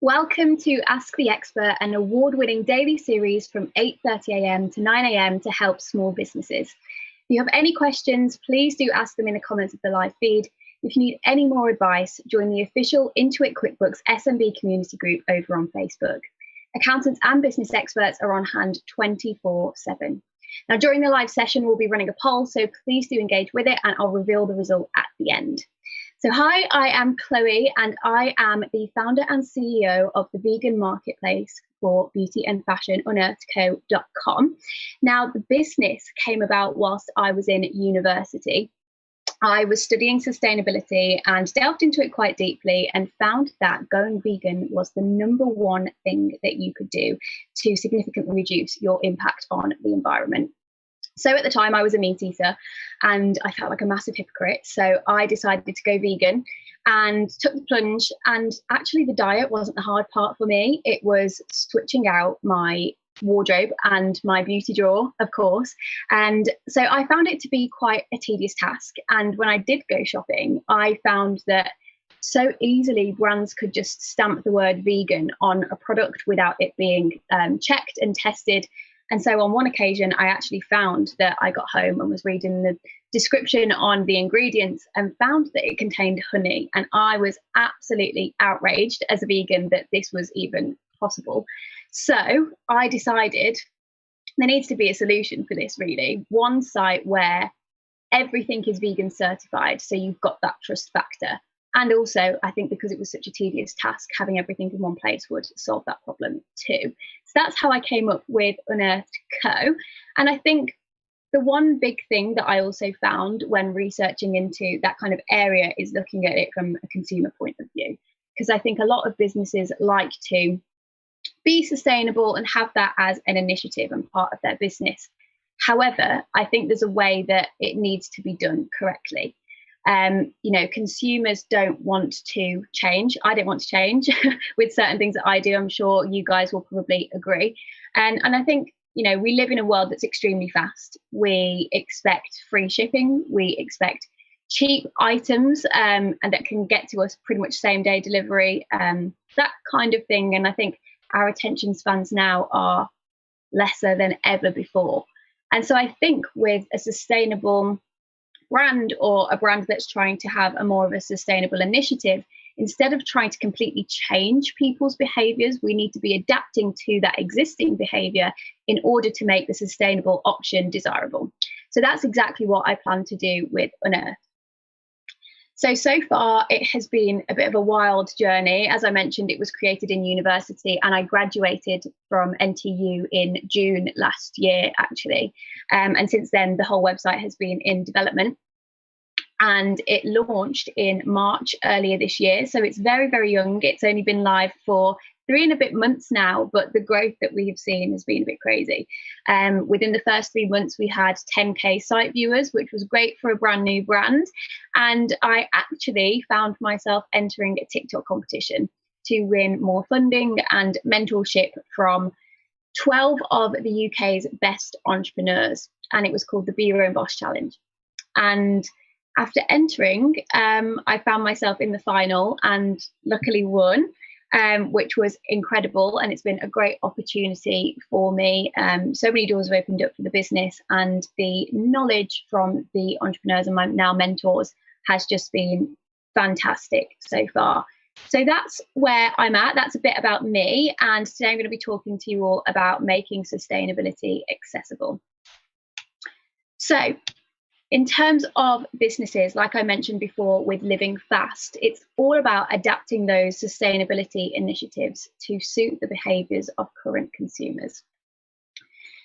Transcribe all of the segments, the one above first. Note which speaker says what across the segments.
Speaker 1: Welcome to Ask the Expert, an award-winning daily series from 8:30 a.m. to 9 a.m. to help small businesses. If you have any questions, please do ask them in the comments of the live feed. If you need any more advice, join the official Intuit QuickBooks SMB community group over on Facebook. Accountants and business experts are on hand 24/7. Now, during the live session, we'll be running a poll, so please do engage with it and I'll reveal the result at the end. So hi, I am Chloe and I am the founder and CEO of the vegan marketplace for beauty and fashion, unearthedco.com. Now, the business came about whilst I was in university. I was studying sustainability and delved into it quite deeply and found that going vegan was the number one thing that you could do to significantly reduce your impact on the environment. So at the time I was a meat eater and I felt like a massive hypocrite. So I decided to go vegan and took the plunge. And actually the diet wasn't the hard part for me. It was switching out my wardrobe and my beauty drawer, of course. And so I found it to be quite a tedious task. And when I did go shopping, I found that so easily brands could just stamp the word vegan on a product without it being checked and tested. And so on one occasion, I actually found that I got home and was reading the description on the ingredients and found that it contained honey. And I was absolutely outraged as a vegan that this was even possible. So I decided there needs to be a solution for this, really. One site where everything is vegan certified, so you've got that trust factor. And also, I think because it was such a tedious task, having everything in one place would solve that problem too. So that's how I came up with Unearthed Co. And I think the one big thing that I also found when researching into that kind of area is looking at it from a consumer point of view. Because I think a lot of businesses like to be sustainable and have that as an initiative and part of their business. However, I think there's a way that it needs to be done correctly. Consumers don't want to change. I don't want to change with certain things that I do. I'm sure you guys will probably agree. And I think, we live in a world that's extremely fast. We expect free shipping. We expect cheap items and that can get to us pretty much same day delivery, that kind of thing. And I think our attention spans now are lesser than ever before. And so I think with a sustainable brand or a brand that's trying to have a more of a sustainable initiative, instead of trying to completely change people's behaviors, we need to be adapting to that existing behavior in order to make the sustainable option desirable. So that's exactly what I plan to do with Unearth. So far, it has been a bit of a wild journey. As I mentioned, it was created in university and I graduated from NTU in June last year, actually. And since then, the whole website has been in development and it launched in March earlier this year. So it's very, very young. It's only been live for 3 and a bit months now, but the growth that we have seen has been a bit crazy. Within the first 3 months, we had 10K site viewers, which was great for a brand new brand. And I actually found myself entering a TikTok competition to win more funding and mentorship from 12 of the UK's best entrepreneurs. And it was called the Be Your Own Boss Challenge. And after entering, I found myself in the final and luckily won. Which was incredible. And it's been a great opportunity for me. So many doors have opened up for the business and the knowledge from the entrepreneurs and my now mentors has just been fantastic so far. So that's where I'm at. That's a bit about me. And today I'm going to be talking to you all about making sustainability accessible. So in terms of businesses, like I mentioned before with Living Fast, it's all about adapting those sustainability initiatives to suit the behaviours of current consumers.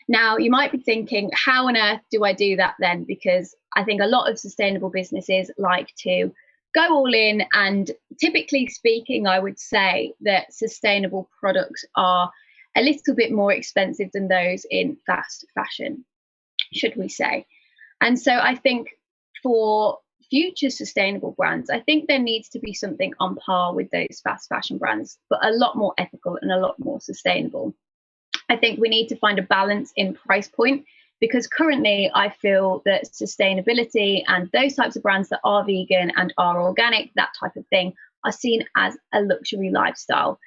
Speaker 1: Now, you might be thinking, how on earth do I do that then? Because I think a lot of sustainable businesses like to go all in, and typically speaking, I would say that sustainable products are a little bit more expensive than those in fast fashion, should we say. And so I think for future sustainable brands, I think there needs to be something on par with those fast fashion brands, but a lot more ethical and a lot more sustainable. I think we need to find a balance in price point, because currently I feel that sustainability and those types of brands that are vegan and are organic, that type of thing, are seen as a luxury lifestyle.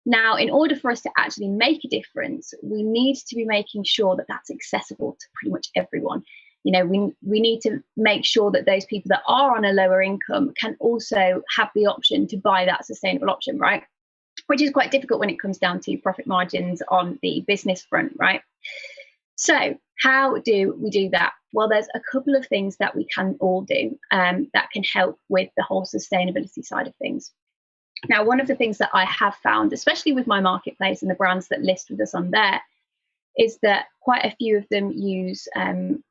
Speaker 1: Now, in order for us to actually make a difference, we need to be making sure that that's accessible to pretty much everyone. You know, we need to make sure that those people that are on a lower income can also have the option to buy that sustainable option, right? Which is quite difficult when it comes down to profit margins on the business front, right? So how do we do that? Well, there's a couple of things that we can all do that can help with the whole sustainability side of things. Now, one of the things that I have found, especially with my marketplace and the brands that list with us on there, is that quite a few of them use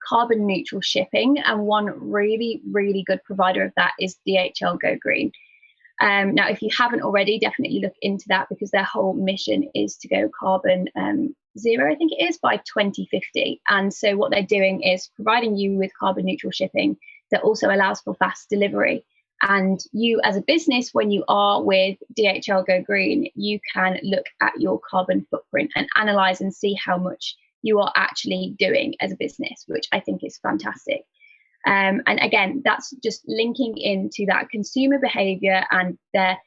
Speaker 1: carbon neutral shipping. And one really, really good provider of that is DHL Go Green. Now, if you haven't already, definitely look into that, because their whole mission is to go carbon zero, I think it is, by 2050. And so what they're doing is providing you with carbon neutral shipping that also allows for fast delivery. And you as a business, when you are with DHL Go Green, you can look at your carbon footprint and analyze and see how much you are actually doing as a business, which I think is fantastic. And again, that's just linking into that consumer behavior, and they're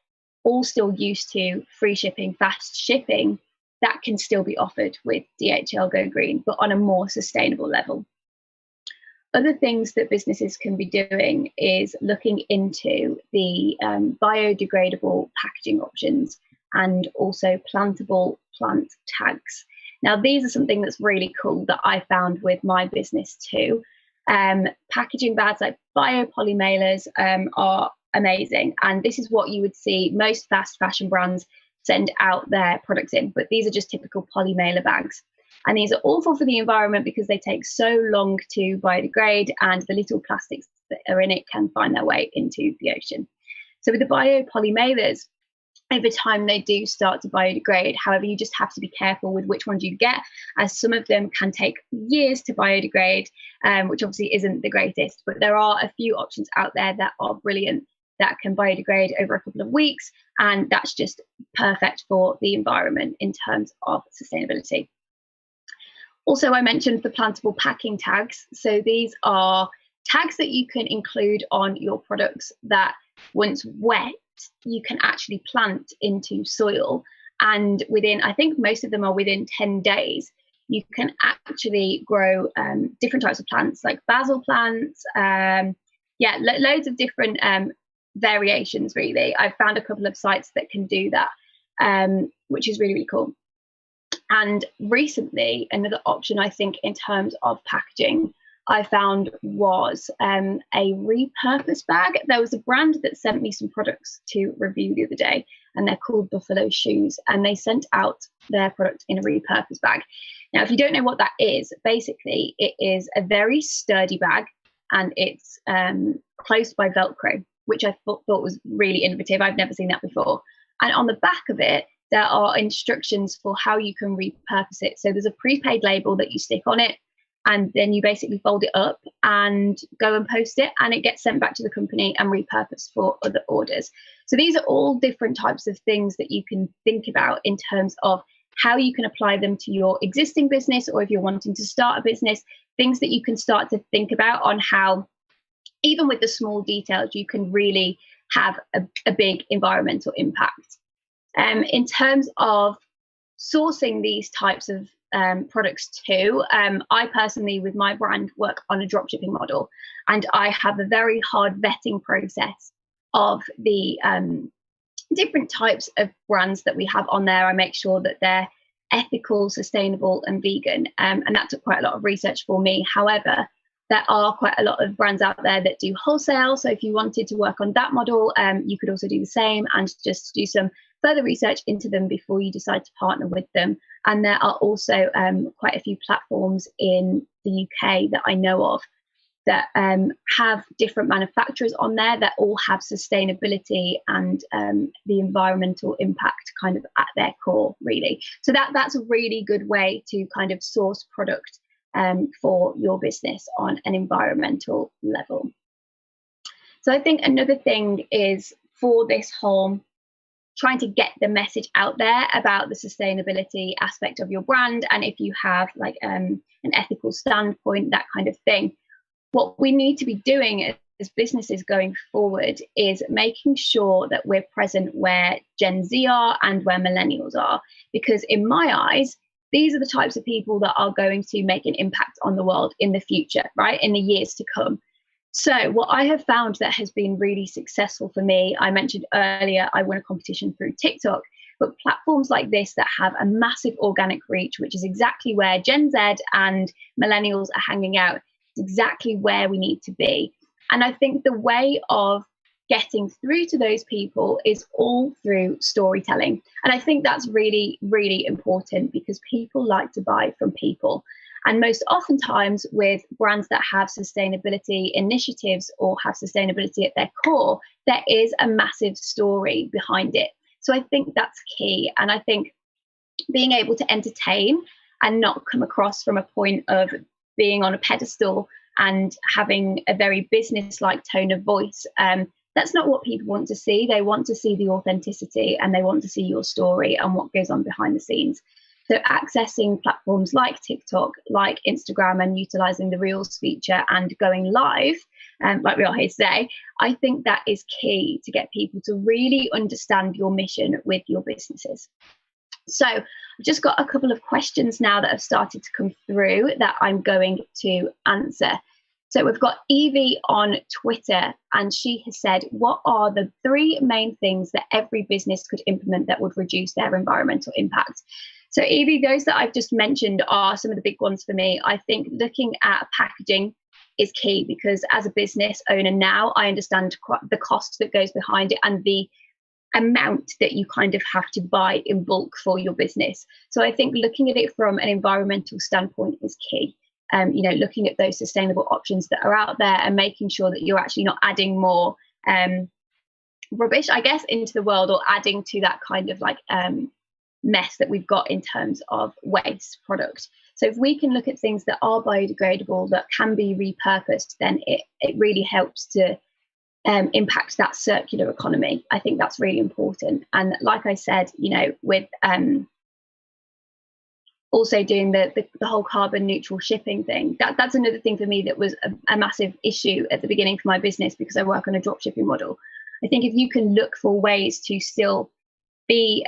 Speaker 1: all still used to free shipping, fast shipping. That can still be offered with DHL Go Green, but on a more sustainable level. Other things that businesses can be doing is looking into the biodegradable packaging options and also plantable plant tags. Now, these are something that's really cool that I found with my business too. Packaging bags like biopoly mailers are amazing, and this is what you would see most fast fashion brands send out their products in, but these are just typical poly mailer bags. And these are awful for the environment because they take so long to biodegrade, and the little plastics that are in it can find their way into the ocean. So with the biopoly mailers, over time they do start to biodegrade. However, you just have to be careful with which ones you get, as some of them can take years to biodegrade, which obviously isn't the greatest. But there are a few options out there that are brilliant, that can biodegrade over a couple of weeks, and that's just perfect for the environment in terms of sustainability. Also, I mentioned the plantable packing tags. So these are tags that you can include on your products that, once wet, you can actually plant into soil. And within, I think most of them are within 10 days, you can actually grow different types of plants, like basil plants. Loads of different variations, really. I've found a couple of sites that can do that, which is really, really cool. And recently, another option, I think, in terms of packaging, I found was a repurposed bag. There was a brand that sent me some products to review the other day, and they're called Buffalo Shoes, and they sent out their product in a repurposed bag. Now, if you don't know what that is, basically it is a very sturdy bag, and it's closed by Velcro, which I thought was really innovative. I've never seen that before. And on the back of it, there are instructions for how you can repurpose it. So there's a prepaid label that you stick on it, and then you basically fold it up and go and post it, and it gets sent back to the company and repurposed for other orders. So these are all different types of things that you can think about in terms of how you can apply them to your existing business, or if you're wanting to start a business, things that you can start to think about on how, even with the small details, you can really have a big environmental impact. In terms of sourcing these types of products too, I personally, with my brand, work on a dropshipping model, and I have a very hard vetting process of the different types of brands that we have on there. I make sure that they're ethical, sustainable, and vegan, and that took quite a lot of research for me. However, there are quite a lot of brands out there that do wholesale, so if you wanted to work on that model, you could also do the same and just do some further research into them before you decide to partner with them. And there are also quite a few platforms in the UK that I know of that have different manufacturers on there that all have sustainability and the environmental impact kind of at their core, really. So that's a really good way to kind of source product for your business on an environmental level. So I think another thing is, for this whole trying to get the message out there about the sustainability aspect of your brand, and if you have like an ethical standpoint, that kind of thing, what we need to be doing as businesses going forward is making sure that we're present where Gen Z are and where millennials are. Because in my eyes, these are the types of people that are going to make an impact on the world in the future, right? In the years to come. So what I have found that has been really successful for me, I mentioned earlier, I won a competition through TikTok, but platforms like this that have a massive organic reach, which is exactly where Gen Z and millennials are hanging out, it's exactly where we need to be. And I think the way of getting through to those people is all through storytelling. And I think that's really, really important because people like to buy from people. And most oftentimes with brands that have sustainability initiatives or have sustainability at their core, there is a massive story behind it. So I think that's key. And I think being able to entertain and not come across from a point of being on a pedestal and having a very business-like tone of voice, that's not what people want to see. They want to see the authenticity and they want to see your story and what goes on behind the scenes. So accessing platforms like TikTok, like Instagram, and utilizing the Reels feature and going live, like we are here today, I think that is key to get people to really understand your mission with your businesses. So I've just got a couple of questions now that have started to come through that I'm going to answer. So we've got Evie on Twitter, and she has said, what are the 3 main things that every business could implement that would reduce their environmental impact? So Evie, those that I've just mentioned are some of the big ones for me. I think looking at packaging is key because as a business owner now, I understand the cost that goes behind it and the amount that you kind of have to buy in bulk for your business. So I think looking at it from an environmental standpoint is key. Looking at those sustainable options that are out there and making sure that you're actually not adding more rubbish, I guess, into the world or adding to that kind of like mess that we've got in terms of waste product. So if we can look at things that are biodegradable, that can be repurposed, then it really helps to impact that circular economy. I think that's really important. And like I said, with also doing the whole carbon neutral shipping thing, that's another thing for me that was a massive issue at the beginning for my business because I work on a drop shipping model. I think if you can look for ways to still be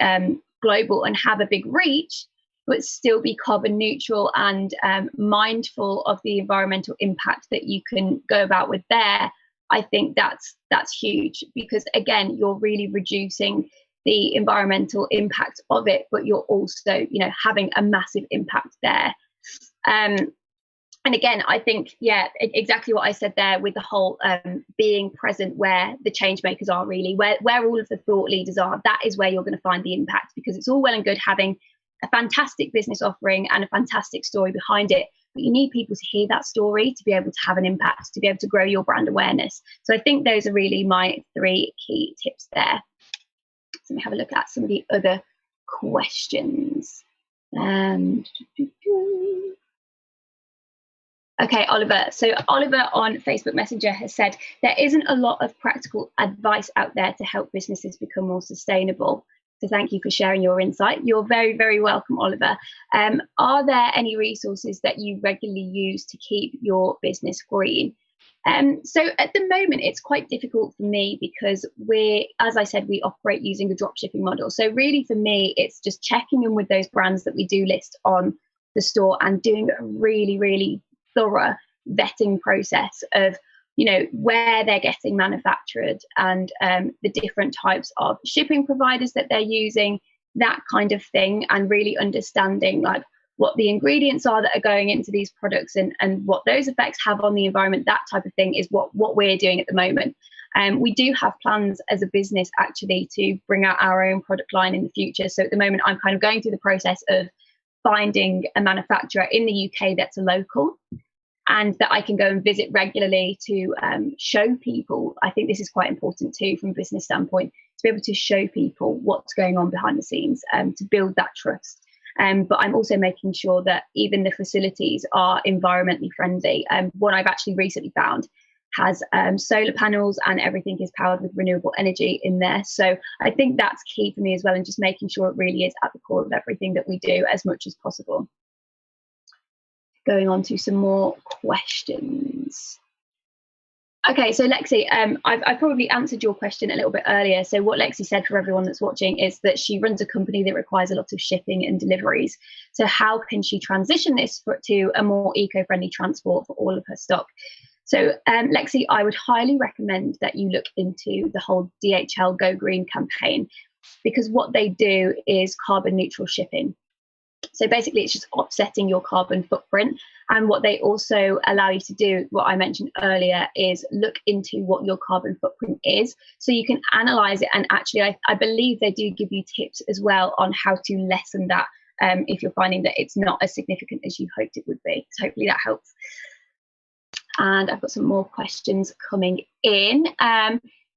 Speaker 1: global and have a big reach, but still be carbon neutral and mindful of the environmental impact that you can go about with there, I think that's huge because again, you're really reducing the environmental impact of it, but you're also, having a massive impact there. And again, I think, exactly what I said there with the whole being present where the change makers are really, where all of the thought leaders are, that is where you're going to find the impact because it's all well and good having a fantastic business offering and a fantastic story behind it. But you need people to hear that story to be able to have an impact, to be able to grow your brand awareness. So I think those are really my 3 key tips there. So let me have a look at some of the other questions. Okay, Oliver. So Oliver on Facebook Messenger has said, there isn't a lot of practical advice out there to help businesses become more sustainable. So thank you for sharing your insight. You're very, very welcome, Oliver. Are there any resources that you regularly use to keep your business green? So at the moment, it's quite difficult for me because as I said, we operate using a drop shipping model. So really for me, it's just checking in with those brands that we do list on the store and doing a really, really thorough vetting process of where they're getting manufactured and the different types of shipping providers that they're using, that kind of thing, and really understanding like what the ingredients are that are going into these products and what those effects have on the environment. That type of thing is what we're doing at the moment. We do have plans as a business actually to bring out our own product line in the future. So at the moment, I'm kind of going through the process of finding a manufacturer in the UK that's a local and that I can go and visit regularly to show people. I think this is quite important too from a business standpoint, to be able to show people what's going on behind the scenes to build that trust. But I'm also making sure that even the facilities are environmentally friendly. What I've actually recently found has solar panels and everything is powered with renewable energy in there. So I think that's key for me as well, and just making sure it really is at the core of everything that we do as much as possible. Going on to some more questions. Okay, so Lexi, I've probably answered your question a little bit earlier. So what Lexi said, for everyone that's watching, is that she runs a company that requires a lot of shipping and deliveries. So how can she transition this to a more eco-friendly transport for all of her stock? So Lexi, I would highly recommend that you look into the whole DHL Go Green campaign, because what they do is carbon neutral shipping. So basically, it's just offsetting your carbon footprint. And what they also allow you to do, what I mentioned earlier, is look into what your carbon footprint is. So you can analyze it. And actually, I believe they do give you tips as well on how to lessen that if you're finding that it's not as significant as you hoped it would be. So hopefully that helps. And I've got some more questions coming in.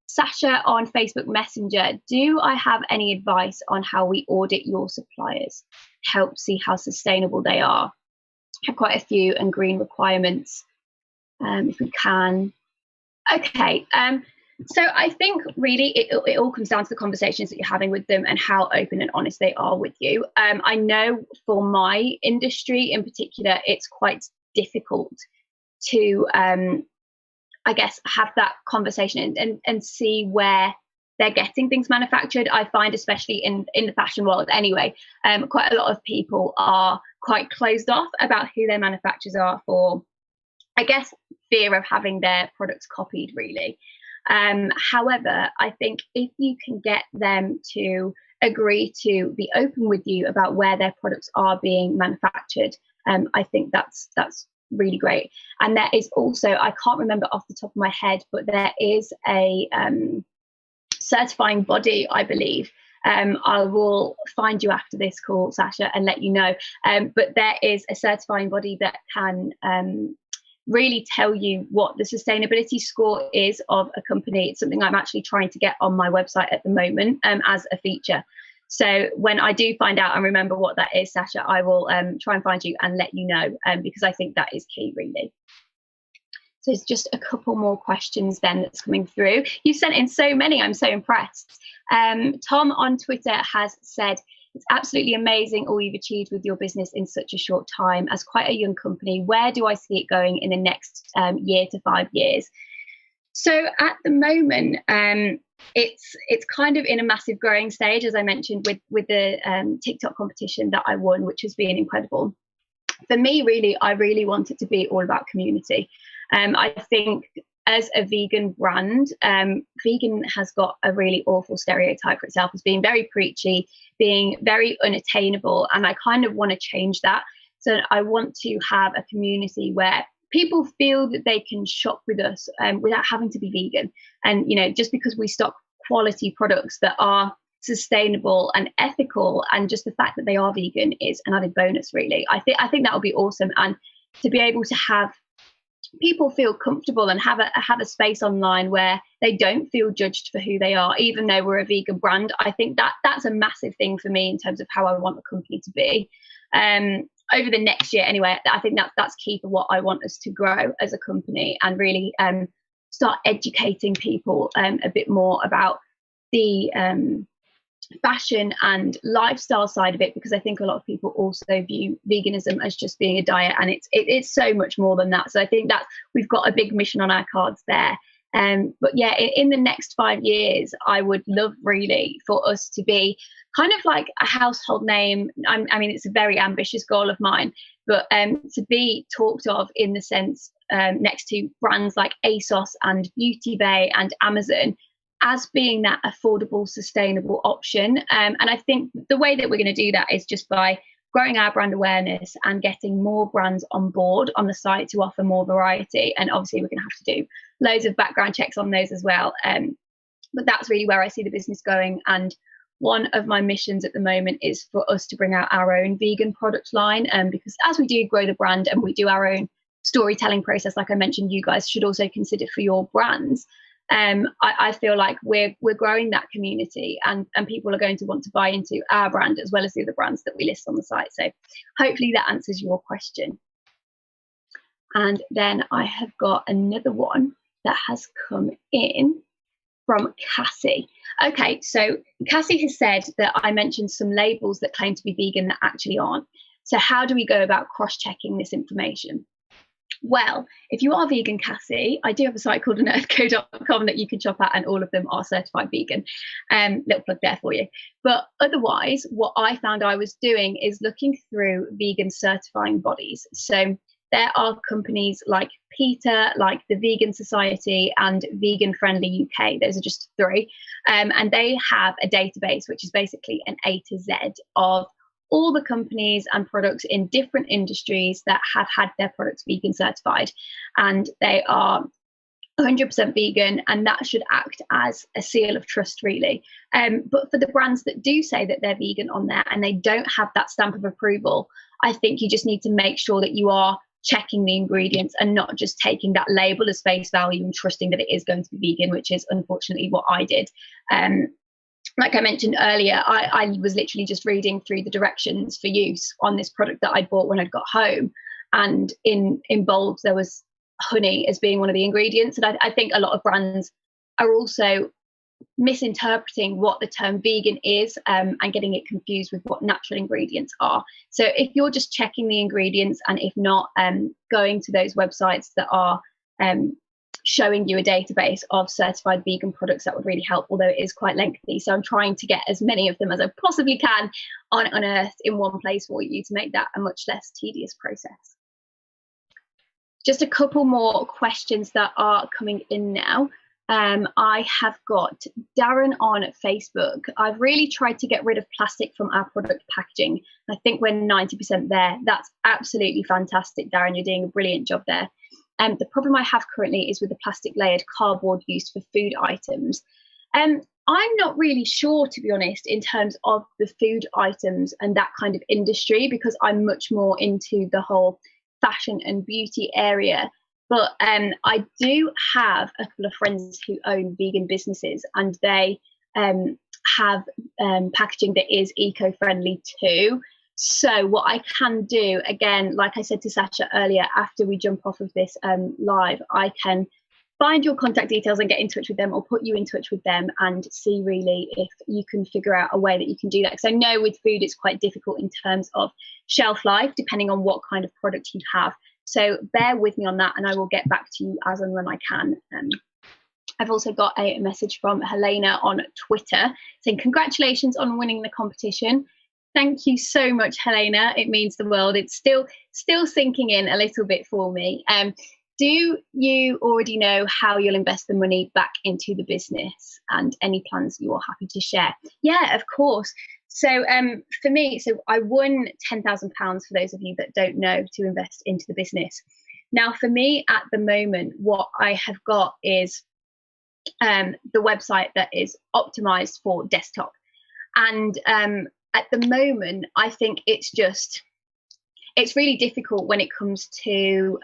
Speaker 1: Sasha on Facebook Messenger, do I have any advice on how we audit your suppliers? Help see how sustainable they are. I have quite a few, and green requirements, if we can. Okay, so I think really it all comes down to the conversations that you're having with them and how open and honest they are with you. I know for my industry in particular, it's quite difficult to I guess have that conversation and see where they're getting things manufactured. I find, especially in the fashion world anyway, quite a lot of people are quite closed off about who their manufacturers are, for, I guess, fear of having their products copied, really. However, I think if you can get them to agree to be open with you about where their products are being manufactured, I think that's really great. And there is also, I can't remember off the top of my head, but there is a certifying body, I believe. I will find you after this call, Sasha, and let you know. But there is a certifying body that can really tell you what the sustainability score is of a company. It's something I'm actually trying to get on my website at the moment as a feature. So when I do find out and remember what that is, Sasha, I will try and find you and let you know, because I think that is key, really. So it's just a couple more questions then that's coming through. You sent in so many, I'm so impressed. Tom on Twitter has said, it's absolutely amazing all you've achieved with your business in such a short time. As quite a young company, where do I see it going in the next year to 5 years? So at the moment, it's kind of in a massive growing stage, as I mentioned, with the TikTok competition that I won, which has been incredible. For me, really, I really want it to be all about community. I think as a vegan brand, vegan has got a really awful stereotype for itself as being very preachy, being very unattainable, and I kind of want to change that. So I want to have a community where people feel that they can shop with us without having to be vegan. And, you know, just because we stock quality products that are sustainable and ethical, and just the fact that they are vegan is an added bonus, really. I think that would be awesome. And to be able to have people feel comfortable and have a space online where they don't feel judged for who they are, even though we're a vegan brand. I think that's a massive thing for me in terms of how I want the company to be. Over the next year anyway, I think that's key for what I want us to grow as a company, and really start educating people a bit more about the fashion and lifestyle side of it, because I think a lot of people also view veganism as just being a diet, and it's so much more than that. So I think that we've got a big mission on our cards there. But yeah, in the next 5 years, I would love really for us to be kind of like a household name. I mean, it's a very ambitious goal of mine, but to be talked of in the sense next to brands like ASOS and Beauty Bay and Amazon as being that affordable, sustainable option. And I think the way that we're going to do that is just by growing our brand awareness and getting more brands on board on the site to offer more variety. And obviously we're going to have to do loads of background checks on those as well. But that's really where I see the business going. And one of my missions at the moment is for us to bring out our own vegan product line, because as we do grow the brand and we do our own storytelling process, like I mentioned, you guys should also consider for your brands. I feel like we're growing that community, and people are going to want to buy into our brand as well as the other brands that we list on the site. So hopefully that answers your question. And then I have got another one that has come in from Cassie. Okay, so Cassie has said that I mentioned some labels that claim to be vegan that actually aren't. So how do we go about cross-checking this information? Well, if you are vegan, Cassie, I do have a site called unearthco.com that you can shop at, and all of them are certified vegan. Little plug there for you. But otherwise, what I found I was doing is looking through vegan certifying bodies. So there are companies like PETA, like the Vegan Society, and Vegan Friendly UK. Those are just three. And they have a database, which is basically an A to Z of all the companies and products in different industries that have had their products vegan certified, and they are 100% vegan, and that should act as a seal of trust, really. But for the brands that do say that they're vegan on there and they don't have that stamp of approval, I think you just need to make sure that you are checking the ingredients and not just taking that label as face value and trusting that it is going to be vegan, which is unfortunately what I did. Like I mentioned earlier, I was literally just reading through the directions for use on this product that I bought when I got home. And in bold, there was honey as being one of the ingredients. And I think a lot of brands are also misinterpreting what the term vegan is, and getting it confused with what natural ingredients are. So if you're just checking the ingredients, and if not, going to those websites that are showing you a database of certified vegan products, that would really help, although it is quite lengthy. So I'm trying to get as many of them as I possibly can on Unearthed in one place for you to make that a much less tedious process. Just a couple more questions that are coming in now. I have got Darren on Facebook. I've really tried to get rid of plastic from our product packaging. I think we're 90% there. That's absolutely fantastic, Darren. You're doing a brilliant job there. The problem I have currently is with the plastic layered cardboard used for food items. I'm not really sure, to be honest, in terms of the food items and that kind of industry, because I'm much more into the whole fashion and beauty area. But I do have a couple of friends who own vegan businesses, and they have packaging that is eco-friendly too. So what I can do, again, like I said to Sasha earlier, after we jump off of this live, I can find your contact details and get in touch with them, or put you in touch with them and see really if you can figure out a way that you can do that. Because I know with food it's quite difficult in terms of shelf life, depending on what kind of product you have. So bear with me on that, and I will get back to you as and when I can. I've also got a message from Helena on Twitter saying, congratulations on winning the competition. Thank you so much, Helena. It means the world. It's still sinking in a little bit for me. Do you already know how you'll invest the money back into the business, and any plans you are happy to share? Yeah, of course. So for me, so I won £10,000, for those of you that don't know, to invest into the business. Now, for me at the moment, what I have got is the website that is optimized for desktop. And at the moment, I think it's really difficult when it comes to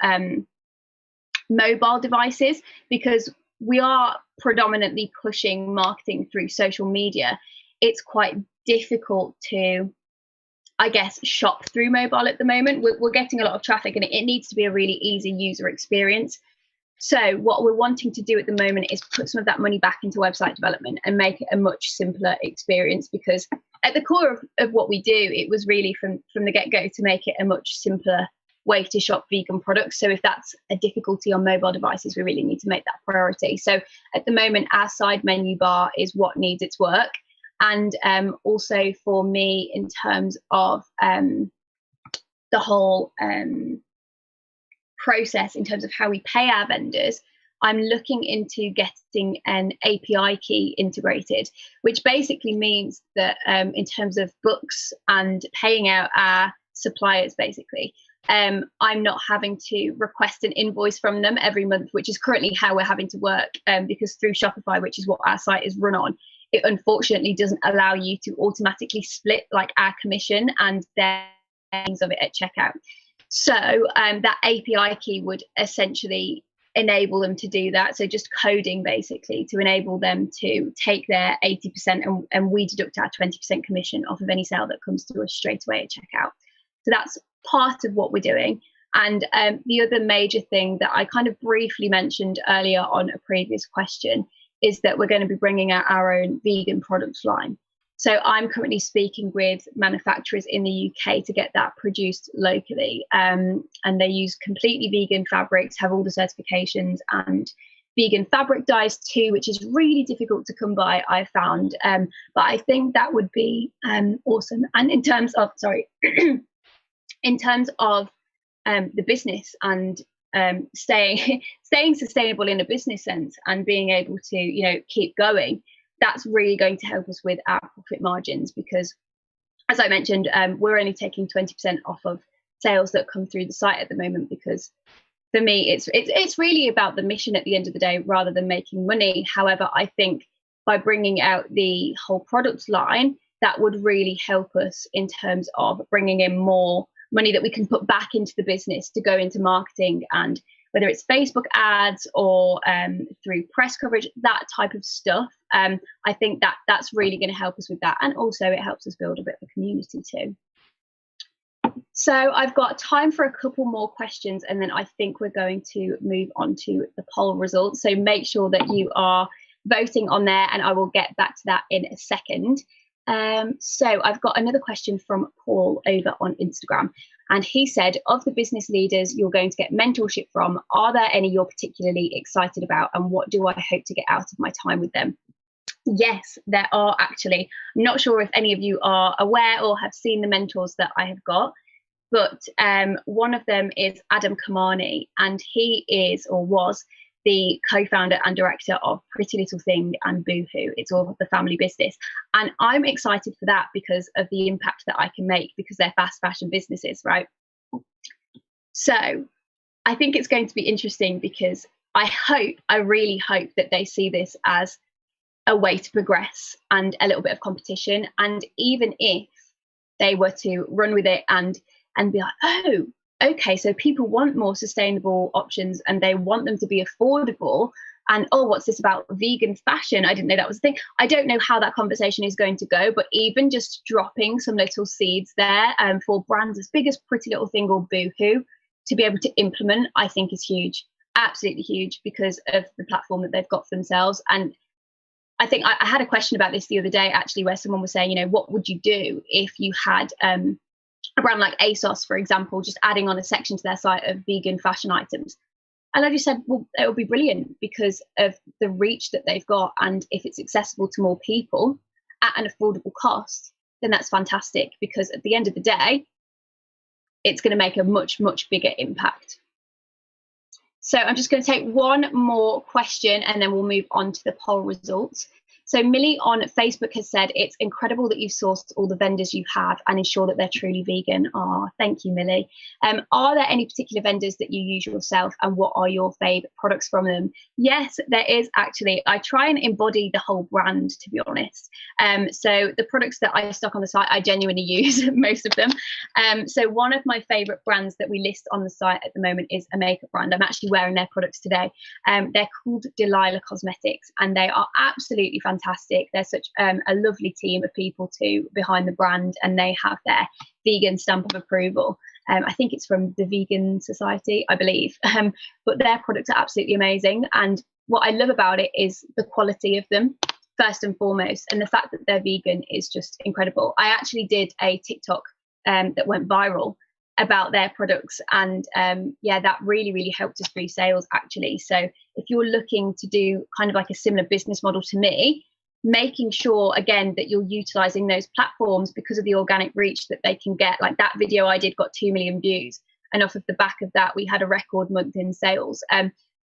Speaker 1: mobile devices, because we are predominantly pushing marketing through social media. It's quite difficult to, I guess, shop through mobile at the moment. We're getting a lot of traffic, and it needs to be a really easy user experience. So what we're wanting to do at the moment is put some of that money back into website development and make it a much simpler experience, because at the core of what we do, it was really from the get-go to make it a much simpler way to shop vegan products. So if that's a difficulty on mobile devices, we really need to make that priority. So at the moment, our side menu bar is what needs its work. And also for me, in terms of the whole process, in terms of how we pay our vendors, I'm looking into getting an API key integrated, which basically means that in terms of books and paying out our suppliers, basically, I'm not having to request an invoice from them every month, which is currently how we're having to work, because through Shopify, which is what our site is run on, it unfortunately doesn't allow you to automatically split like our commission and their things of it at checkout. So that API key would essentially enable them to do that. So just coding basically to enable them to take their 80% and we deduct our 20% commission off of any sale that comes to us straight away at checkout. So that's part of what we're doing. And the other major thing that I kind of briefly mentioned earlier on a previous question is that we're going to be bringing out our own vegan products line. So I'm currently speaking with manufacturers in the UK to get that produced locally. And they use completely vegan fabrics, have all the certifications, and vegan fabric dyes too, which is really difficult to come by, I found. But I think that would be awesome. And in terms of, in terms of the business and staying sustainable in a business sense and being able to, you know, keep going, that's really going to help us with our profit margins, because as I mentioned, we're only taking 20% off of sales that come through the site at the moment, because for me it's really about the mission at the end of the day rather than making money. However, I think by bringing out the whole product line, that would really help us in terms of bringing in more money that we can put back into the business to go into marketing, and whether it's Facebook ads or through press coverage, that type of stuff. I think that's really going to help us with that. And also it helps us build a bit of a community too. So I've got time for a couple more questions, and then I think we're going to move on to the poll results. So make sure that you are voting on there, and I will get back to that in a second. So I've got another question from Paul over on Instagram, and he said, of the business leaders you're going to get mentorship from, are there any you're particularly excited about, and what do I hope to get out of my time with them? Yes, there are actually. I'm not sure if any of you are aware or have seen the mentors that I have got, but one of them is Adam Kamani, and he is or was the co-founder and director of Pretty Little Thing and Boohoo. It's all the family business. And I'm excited for that because of the impact that I can make, because they're fast fashion businesses, right? So I think it's going to be interesting, because I really hope that they see this as a way to progress and a little bit of competition. And even if they were to run with it and be like, oh, okay, so people want more sustainable options and they want them to be affordable. And oh, what's this about vegan fashion? I didn't know that was a thing. I don't know how that conversation is going to go, but even just dropping some little seeds there for brands as big as Pretty Little Thing or Boohoo to be able to implement, I think is huge, absolutely huge, because of the platform that they've got for themselves. And I think I had a question about this the other day, actually, where someone was saying, you know, what would you do if you had a brand like ASOS, for example, just adding on a section to their site of vegan fashion items? And I just said, well, it would be brilliant because of the reach that they've got. And if it's accessible to more people at an affordable cost, then that's fantastic, because at the end of the day, it's going to make a much, much bigger impact. So I'm just going to take one more question and then we'll move on to the poll results. So Millie on Facebook has said, it's incredible that you've sourced all the vendors you have and ensure that they're truly vegan. Thank you, Millie. Are there any particular vendors that you use yourself, and what are your favourite products from them? Yes, there is actually. I try and embody the whole brand, to be honest. So the products that I stock on the site, I genuinely use most of them. So one of my favourite brands that we list on the site at the moment is a makeup brand. I'm actually wearing their products today. They're called Delilah Cosmetics, and they are absolutely fantastic. They're such a lovely team of people too behind the brand, and they have their vegan stamp of approval. I think it's from the Vegan Society, I believe. But their products are absolutely amazing. And what I love about it is the quality of them, first and foremost. And the fact that they're vegan is just incredible. I actually did a TikTok that went viral about their products. And yeah, that really, really helped us boost sales, actually. So if you're looking to do kind of like a similar business model to me, making sure again that you're utilizing those platforms because of the organic reach that they can get. Like that video I did got 2 million views, and off of the back of that we had a record month in sales.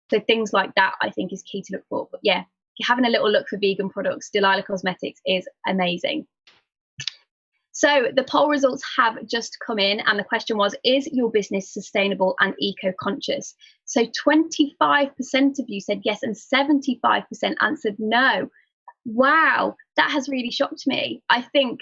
Speaker 1: So things like that I think is key to look for. But yeah, having a little look for vegan products, Delilah Cosmetics is amazing. So the poll results have just come in, and the question was, is your business sustainable and eco-conscious? So 25% of you said yes, and 75% answered no. Wow, that has really shocked me. I think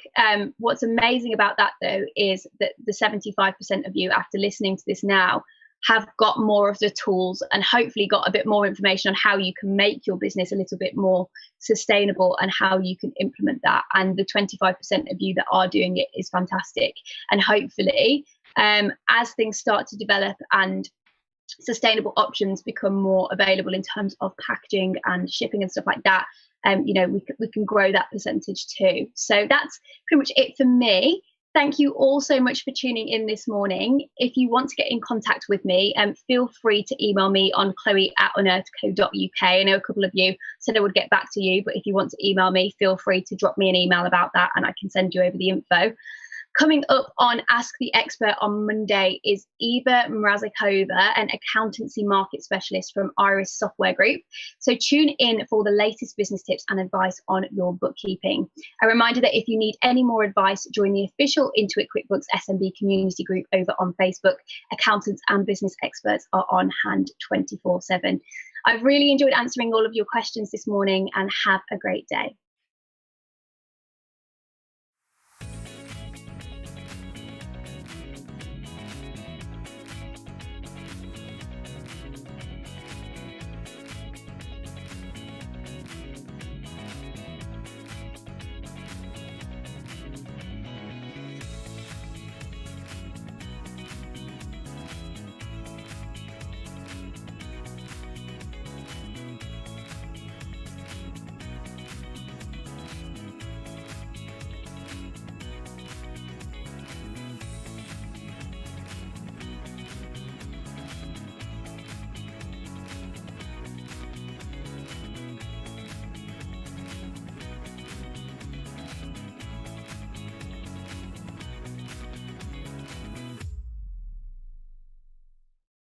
Speaker 1: what's amazing about that, though, is that the 75% of you, after listening to this now, have got more of the tools and hopefully got a bit more information on how you can make your business a little bit more sustainable and how you can implement that. And the 25% of you that are doing it is fantastic. And hopefully, as things start to develop and sustainable options become more available in terms of packaging and shipping and stuff like that, we can grow that percentage too. So that's pretty much it for me. Thank you all so much for tuning in this morning. If you want to get in contact with me, feel free to email me on chloe@unearthco.uk. I know a couple of you said I would get back to you, but if you want to email me, feel free to drop me an email about that and I can send you over the info. Coming up on Ask the Expert on Monday is Eva Mrazikova, an accountancy market specialist from Iris Software Group. So tune in for the latest business tips and advice on your bookkeeping. A reminder that if you need any more advice, join the official Intuit QuickBooks SMB community group over on Facebook. Accountants and business experts are on hand 24/7. I've really enjoyed answering all of your questions this morning and have a great day.